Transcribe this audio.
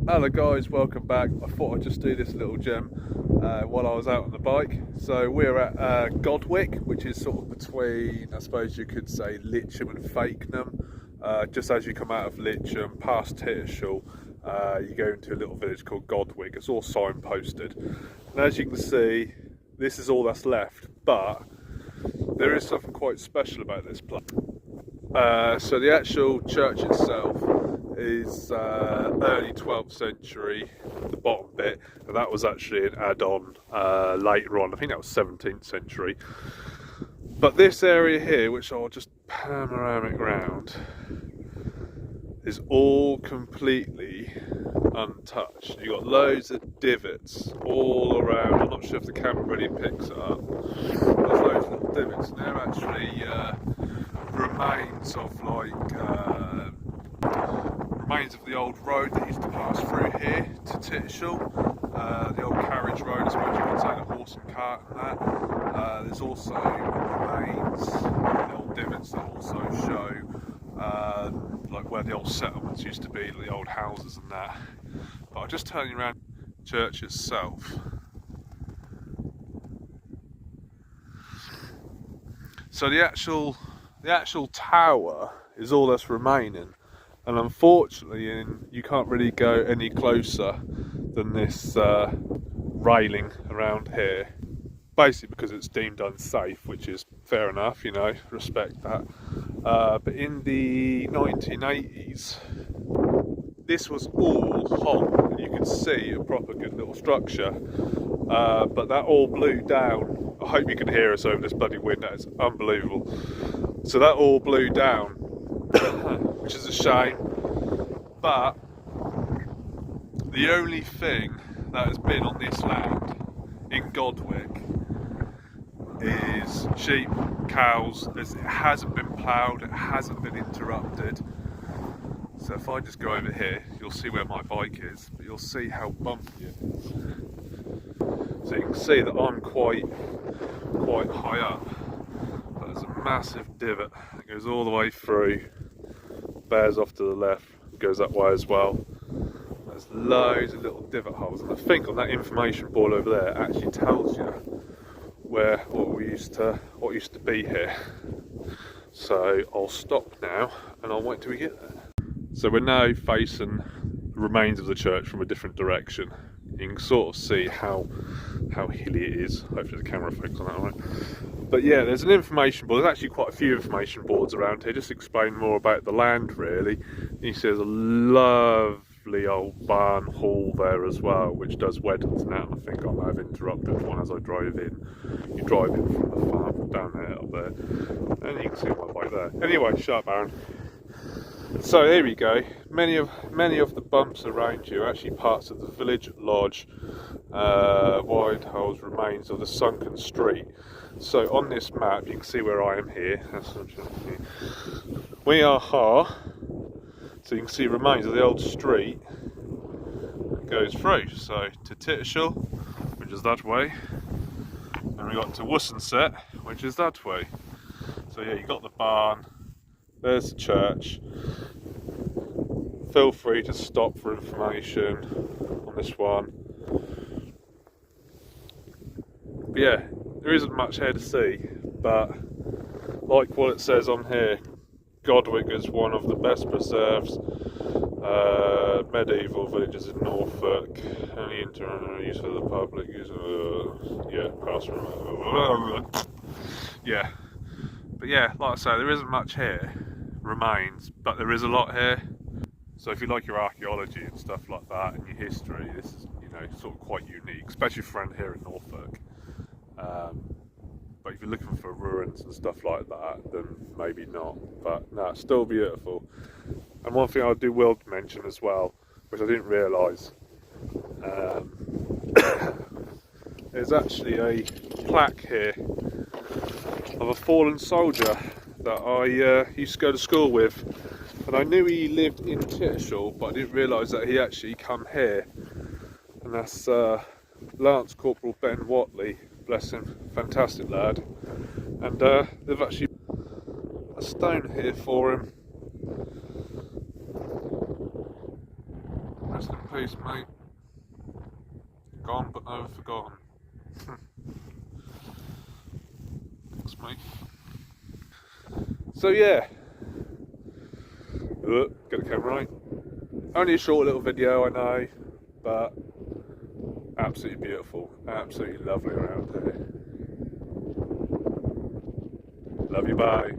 Hello guys, welcome back. I thought I'd just do this little gem while I was out on the bike. So we're at Godwick, which is sort of between, I suppose you could say, Litcham and Fakenham. Just as you come out of Litcham, past Tittershall, you go into a little village called Godwick. It's all signposted. And as you can see, this is all that's left, but there is something quite special about this place. So the actual church itself is early 12th century, the bottom bit, and that was actually an add-on later on. I think that was 17th century. But this area here, which I'll just panoramic round, is all completely untouched. You've got loads of divots all around. I'm not sure if the camera really picks it up. There's loads of little divots, and they're actually remains of remains of the old road that used to pass through here to Tittershall, the old carriage road, I suppose you could say, the horse and cart and that. There's also remains of the old divots that also show like where the old settlements used to be, the old houses and that. But I'll just turn you around the church itself. So the actual tower is all that's remaining, and unfortunately you can't really go any closer than this railing around here, basically because it's deemed unsafe, which is fair enough, you know, respect that. But in the 1980s this was all hot, and you could see a proper good little structure, but that all blew down. I hope you can hear us over this bloody wind, that is unbelievable. So that all blew down, which is a shame. But the only thing that has been on this land in Godwick is sheep, cows. It hasn't been ploughed, it hasn't been interrupted. So if I just go over here, you'll see where my bike is, but you'll see how bumpy it is. So you can see that I'm quite high up. There's a massive divot that goes all the way through, bears off to the left, goes that way as well. There's loads of little divot holes, and I think on that information board over there it actually tells you what used to be here. So I'll stop now and I'll wait till we get there. So we're now facing the remains of the church from a different direction. You can sort of see how hilly it is. Hopefully the camera focuses on that right. But yeah, there's an information board. There's actually quite a few information boards around here, just to explain more about the land really. You see there's a lovely old barn hall there as well, which does weddings now. I think I may have interrupted one as I drove in. You drive in from the farm down there, up there, and you can see my bike there. Anyway, shut up, Aaron. So here we go. Many of the bumps around you are actually parts of the village lodge, wide holes remains of the sunken street. So on this map you can see where I am here. We are here, so you can see remains of the old street that goes through. So to Tittershall, which is that way, and we got to Worcenset, which is that way. So yeah, you got the barn. There's the church. Feel free to stop for information on this one. But yeah, there isn't much here to see, but like what it says on here, Godwick is one of the best preserved medieval villages in Norfolk. Only internal use for the public use yeah. But yeah, like I say, there isn't much here remains, but there is a lot here. So if you like your archaeology and stuff like that and your history, this is, you know, sort of quite unique, especially for around here in Norfolk. But if you're looking for ruins and stuff like that, then maybe not. But no, it's still beautiful. And one thing I will mention as well, which I didn't realise, there's actually a plaque here of a fallen soldier that I used to go to school with. And I knew he lived in Tittershall, but I didn't realise that he actually come here. And that's Lance Corporal Ben Watley, bless him, fantastic lad. And they've actually put a stone here for him. That's Rest in peace, mate. Gone but never forgotten. Thanks, mate. So yeah, get the camera right. Only a short little video, I know, but absolutely beautiful, absolutely lovely around here. Love you, bye.